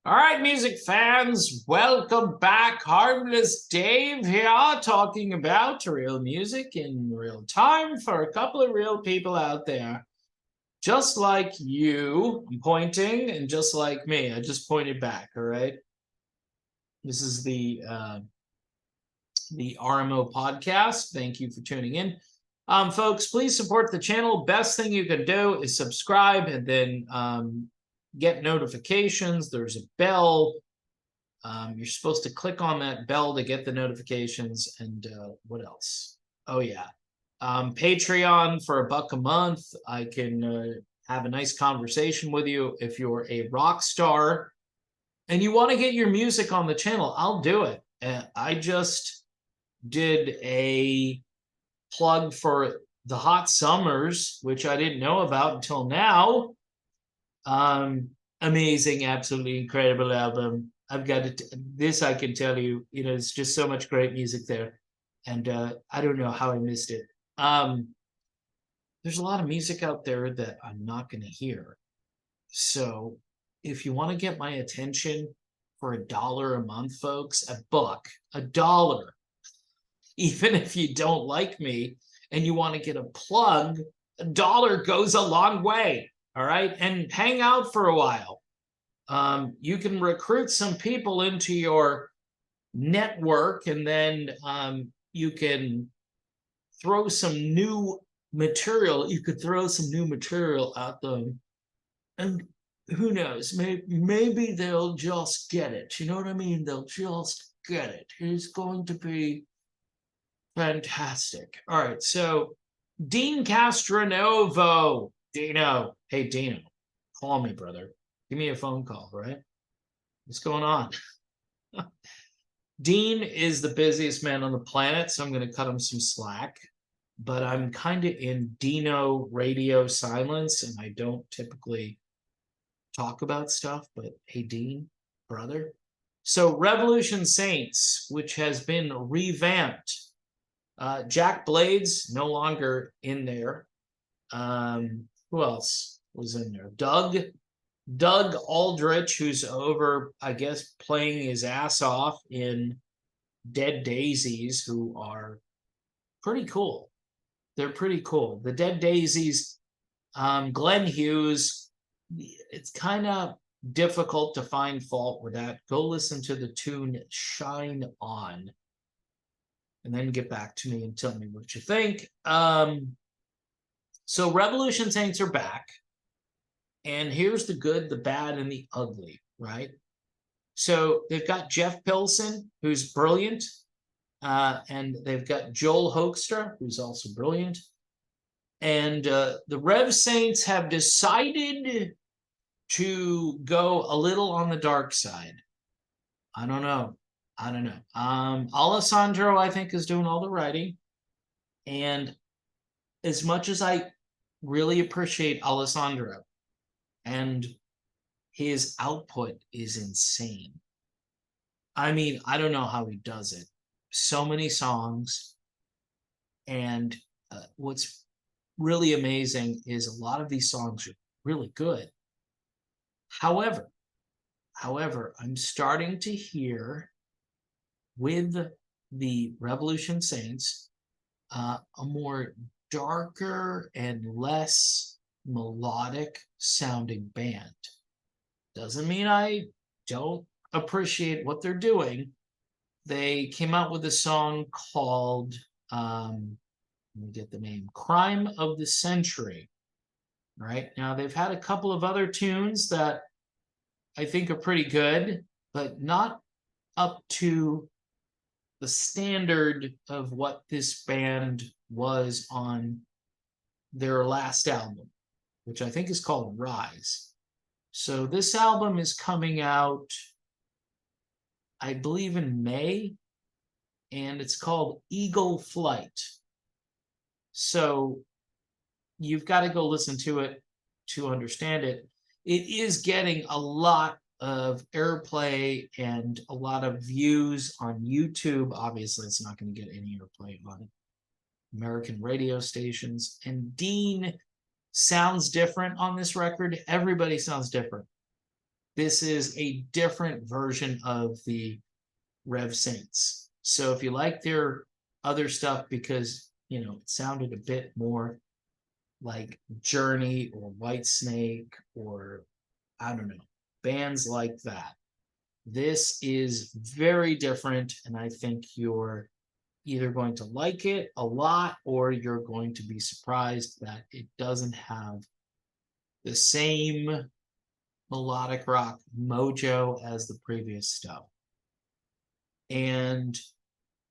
All right, music fans, welcome back. Harmless Dave here, talking about real music in real time for a couple of real people out there. Just like you, I'm pointing, and just like me, I just pointed back, all right? This is the RMO podcast. Thank you for tuning in. Folks, please support the channel. Best thing you can do is subscribe and then get notifications. There's a bell. You're supposed to click on that bell to get the notifications. And what else? Oh, yeah. Patreon for $1 a month. I can have a nice conversation with you. If you're a rock star and you want to get your music on the channel, I'll do it. I just did a plug for the Hot Summers, which I didn't know about until now. Amazing, absolutely incredible album. I've got it. This I can tell you, it's just so much great music there, and I don't know how I missed it. There's a lot of music out there that I'm not going to hear. So if you want to get my attention for $1 a month, folks, $1, even if you don't like me and you want to get a plug, $1 goes a long way. All right. And hang out for a while. You can recruit some people into your network, and then you can throw some new material. You could throw some new material at them. And who knows, maybe they'll just get it. You know what I mean? They'll just get it. It's going to be fantastic. All right. So Deen Castronovo. Dino. Hey, Dino. Call me, brother. Give me a phone call, right? What's going on? Deen is the busiest man on the planet, so I'm going to cut him some slack. But I'm kind of in Dino radio silence, and I don't typically talk about stuff. But hey, Deen, brother. So Revolution Saints, which has been revamped. Jack Blades, no longer in there. Who else was in there? Doug Aldrich, who's over, I guess, playing his ass off in Dead Daisies, who are pretty cool. They're pretty cool. The Dead Daisies, Glenn Hughes, it's kind of difficult to find fault with that. Go listen to the tune Shine On and then get back to me and tell me what you think. So Revolution Saints are back. And here's the good, the bad, and the ugly, right? So they've got Jeff Pilson, who's brilliant. And they've got Joel Hoekstra, who's also brilliant. And the Rev Saints have decided to go a little on the dark side. I don't know. Alessandro, I think, is doing all the writing. And as much as I really appreciate Alessandro, and his output is insane. I mean, I don't know how he does it. So many songs. And what's really amazing is a lot of these songs are really good. However, I'm starting to hear with the Revolution Saints a more darker and less melodic sounding band. Doesn't mean I don't appreciate what they're doing. They came out with a song called let me get the name, Crime of the Century. Right now they've had a couple of other tunes that I think are pretty good, but not up to the standard of what this band was on their last album, which I think is called Rise. So this album is coming out, I believe, in May, and it's called Eagle Flight. So you've got to go listen to it to understand it. It is getting a lot of airplay and a lot of views on YouTube. Obviously, it's not going to get any airplay on American radio stations. And Deen sounds different on this record. Everybody sounds different. This is a different version of the Rev Saints. So if you like their other stuff because, you know, it sounded a bit more like Journey or Whitesnake or I don't know, bands like that. This is very different, and I think you're either going to like it a lot or you're going to be surprised that it doesn't have the same melodic rock mojo as the previous stuff. And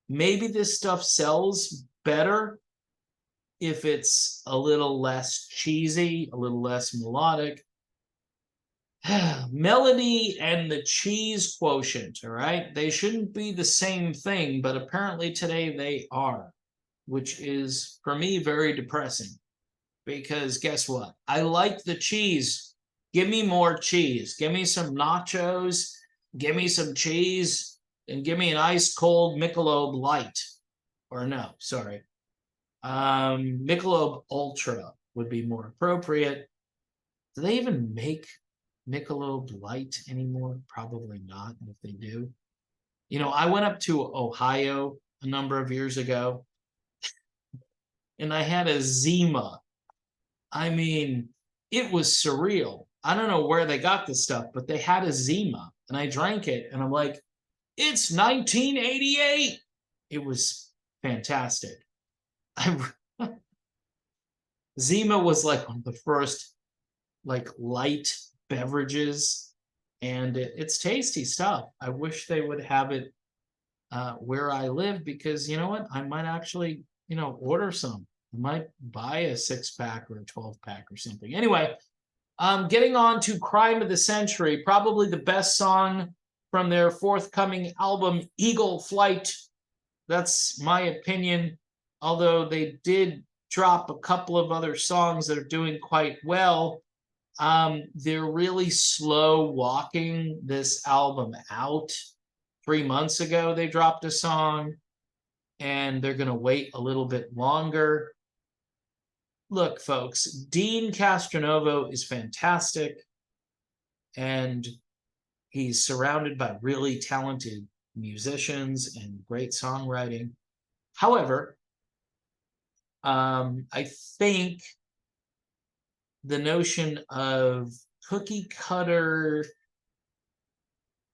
maybe this stuff sells better if it's a little less cheesy, a little less melodic. Melody and the cheese quotient, all right? They shouldn't be the same thing, but apparently today they are, which is, for me, very depressing. Because guess what? I like the cheese. Give me more cheese. Give me some nachos. Give me some cheese. And give me an ice cold Michelob Light. Or no, sorry. Michelob Ultra would be more appropriate. Do they even make Michelob Light anymore? Probably not. If they do, you know, I went up to Ohio a number of years ago, and I had a Zima. I mean, it was surreal. I don't know where they got this stuff, but they had a Zima, and I drank it, and I'm like, it's 1988. It was fantastic. Zima was like one of the first like light beverages, and it's tasty stuff. I wish they would have it where I live because you know what? I might actually, you know, order some. I might buy a 6-pack or a 12-pack or something. Anyway, getting on to Crime of the Century, probably the best song from their forthcoming album, Eagle Flight. That's my opinion, although they did drop a couple of other songs that are doing quite well. They're really slow walking this album out. 3 months ago, they dropped a song, and they're going to wait a little bit longer. Look, folks, Deen Castronovo is fantastic, and he's surrounded by really talented musicians and great songwriting. However, I think the notion of cookie cutter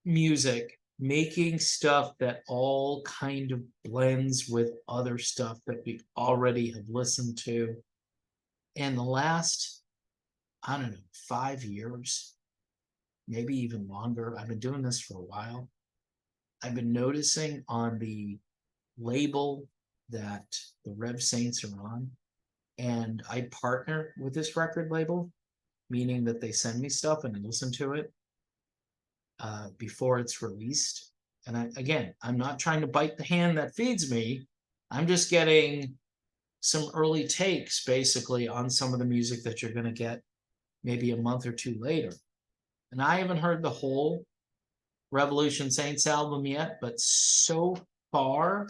music, making stuff that all kind of blends with other stuff that we already have listened to, and the last, I don't know, 5 years, maybe even longer, I've been doing this for a while. I've been noticing on the label that the Rev Saints are on, and I partner with this record label, meaning that they send me stuff and I listen to it before it's released. And again, I'm not trying to bite the hand that feeds me. I'm just getting some early takes basically on some of the music that you're going to get maybe a month or two later. And I haven't heard the whole Revolution Saints album yet, but so far,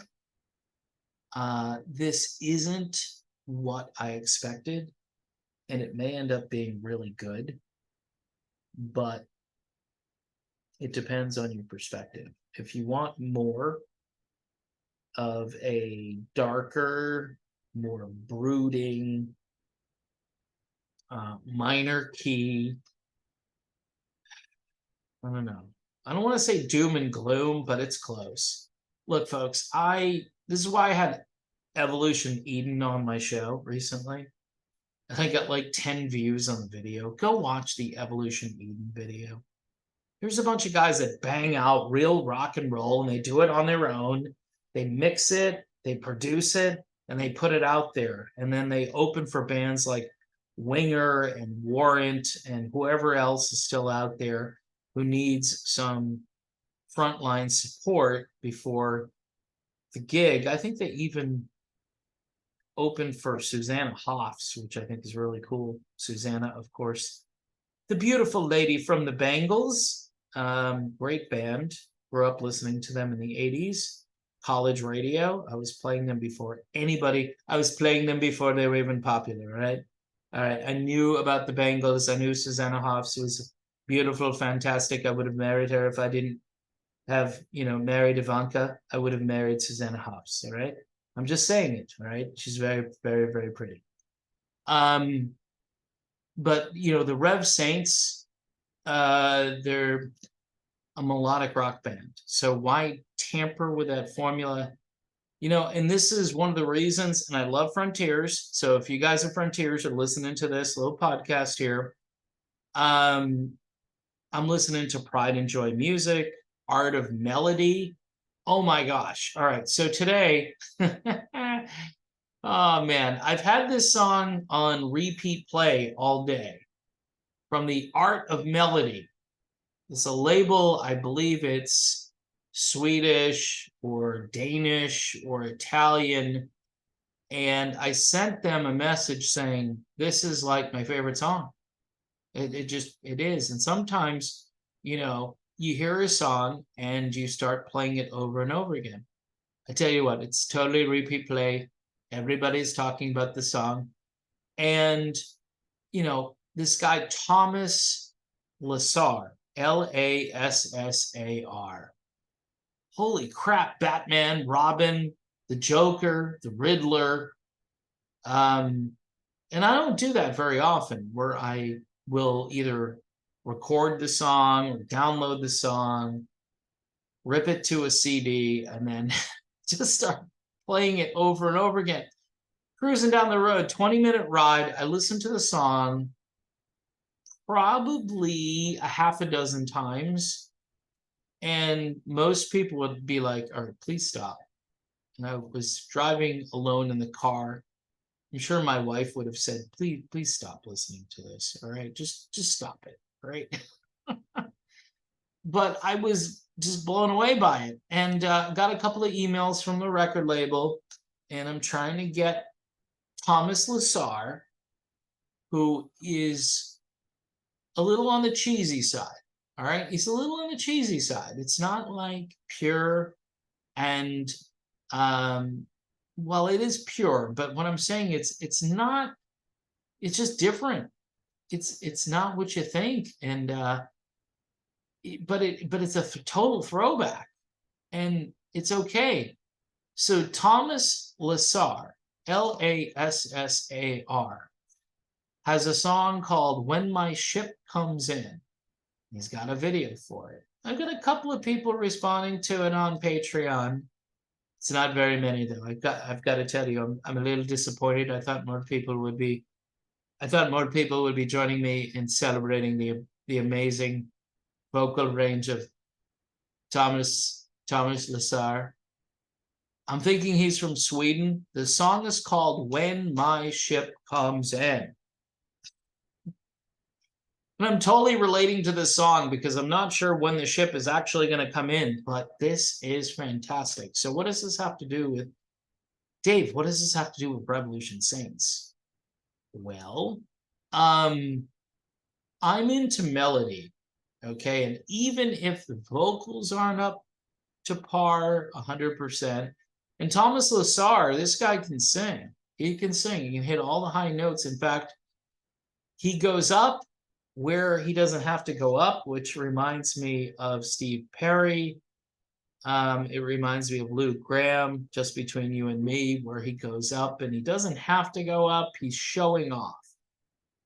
this isn't what I expected, and it may end up being really good, but it depends on your perspective. If you want more of a darker, more brooding, minor key, I don't know. I don't want to say doom and gloom, but it's close. Look, folks, this is why I had Evolution Eden on my show recently. I got like 10 views on the video. Go watch the Evolution Eden video. There's a bunch of guys that bang out real rock and roll, and they do it on their own. They mix it, they produce it, and they put it out there. And then they open for bands like Winger and Warrant and whoever else is still out there who needs some frontline support before the gig. I think they even opened for Susanna Hoffs, which I think is really cool. Susanna, of course, the beautiful lady from the Bangles. Great band. Grew up listening to them in the 80s. College radio. I was playing them before anybody. I was playing them before they were even popular, right? All right. I knew about the Bangles. I knew Susanna Hoffs was beautiful, fantastic. I would have married her if I didn't have, married Ivanka. I would have married Susanna Hoffs. All right. I'm just saying it. All right. She's very, very, very pretty. But the Rev Saints, they're a melodic rock band. So why tamper with that formula? And this is one of the reasons, and I love Frontiers. So if you guys are Frontiers or listening to this little podcast here, I'm listening to Pride and Joy Music, Art of Melody. Oh my gosh. All right. So today, oh man, I've had this song on repeat play all day from the Art of Melody. It's a label, I believe it's Swedish or Danish or Italian. And I sent them a message saying, this is like my favorite song. It is. And sometimes, you hear a song and you start playing it over and over again. I tell you what, it's totally repeat play. Everybody's talking about the song. And, this guy, Thomas Lassar, Lassar. Holy crap, Batman, Robin, the Joker, the Riddler. And I don't do that very often, where I will either record the song or download the song, rip it to a CD, and then just start playing it over and over again. Cruising down the road, 20-minute ride. I listen to the song probably a half a dozen times. And most people would be like, all right, please stop. And I was driving alone in the car. I'm sure my wife would have said, please stop listening to this. All right, just stop it. All right. But I was just blown away by it, and got a couple of emails from the record label, and I'm trying to get Thomas Lassar, who is a little on the cheesy side. All right, he's a little on the cheesy side. It's not like pure, and well, it is pure, but what I'm saying, it's not. It's just different. It's not what you think, and but it's a total throwback, and it's okay. So Thomas Lassar, Lassar, has a song called "When My Ship Comes In." He's got a video for it. I've got a couple of people responding to it on Patreon. It's not very many though. I've got to tell you, I'm a little disappointed. I thought more people would be joining me in celebrating the amazing vocal range of Thomas Lassar. I'm thinking he's from Sweden. The song is called "When My Ship Comes In." And I'm totally relating to this song because I'm not sure when the ship is actually going to come in, but this is fantastic. So what does this have to do with, Dave, what does this have to do with Revolution Saints? Well, I'm into melody, okay? And even if the vocals aren't up to par 100%, and Thomas Lassar, this guy can sing. He can sing. He can hit all the high notes. In fact, he goes up where he doesn't have to go up, which reminds me of Steve Perry. It reminds me of Luke Graham, Just Between You and Me, where he goes up and he doesn't have to go up. He's showing off.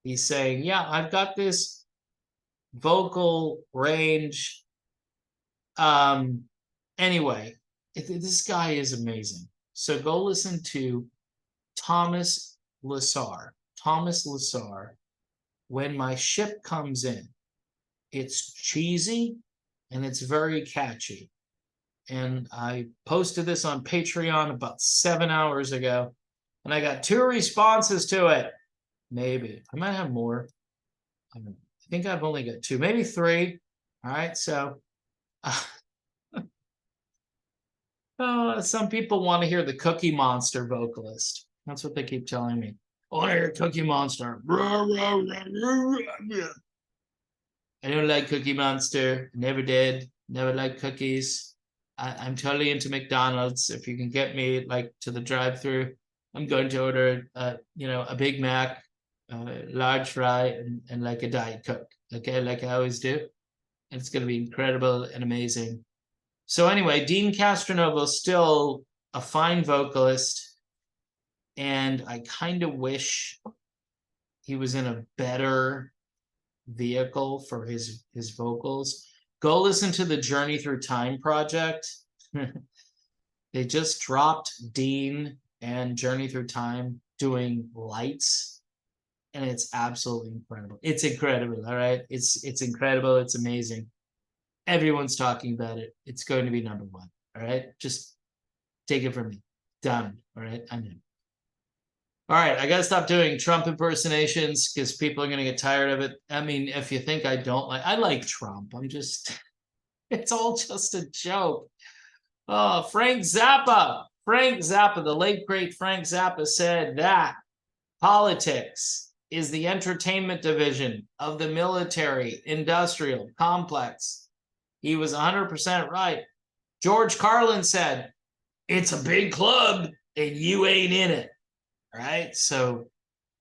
He's saying, yeah, I've got this vocal range. Anyway, this guy is amazing. So go listen to Thomas Lassar. When My Ship Comes In. It's cheesy and it's very catchy. And I posted this on Patreon about 7 hours ago, and I got 2 responses to it. Maybe. I might have more. I think I've only got 2, maybe 3. All right, so some people want to hear the Cookie Monster vocalist. That's what they keep telling me. I want to hear Cookie Monster. I don't like Cookie Monster. Never did. Never liked cookies. I'm totally into McDonald's. If you can get me like to the drive-thru, I'm going to order a Big Mac, large fry, and like a Diet Coke. okay, like I always do. And it's going to be incredible and amazing. So anyway, Deen Castronovo still a fine vocalist, and I kind of wish he was in a better vehicle for his vocals. Go listen to the Journey Through Time project. They just dropped Deen and Journey Through Time doing lights, and it's absolutely incredible. It's incredible, all right? It's incredible, it's amazing. Everyone's talking about it. It's going to be number one, all right? Just take it from me. Done, all right? I'm in. All right, I gotta stop doing Trump impersonations because people are gonna get tired of it. I mean, if you think I don't like, I like Trump. I'm just, it's all just a joke. Oh, Frank Zappa. Frank Zappa, the late great Frank Zappa said that politics is the entertainment division of the military industrial complex. He was 100% right. George Carlin said, it's a big club and you ain't in it. All right. So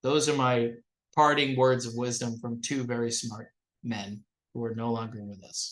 those are my parting words of wisdom from two very smart men who are no longer with us.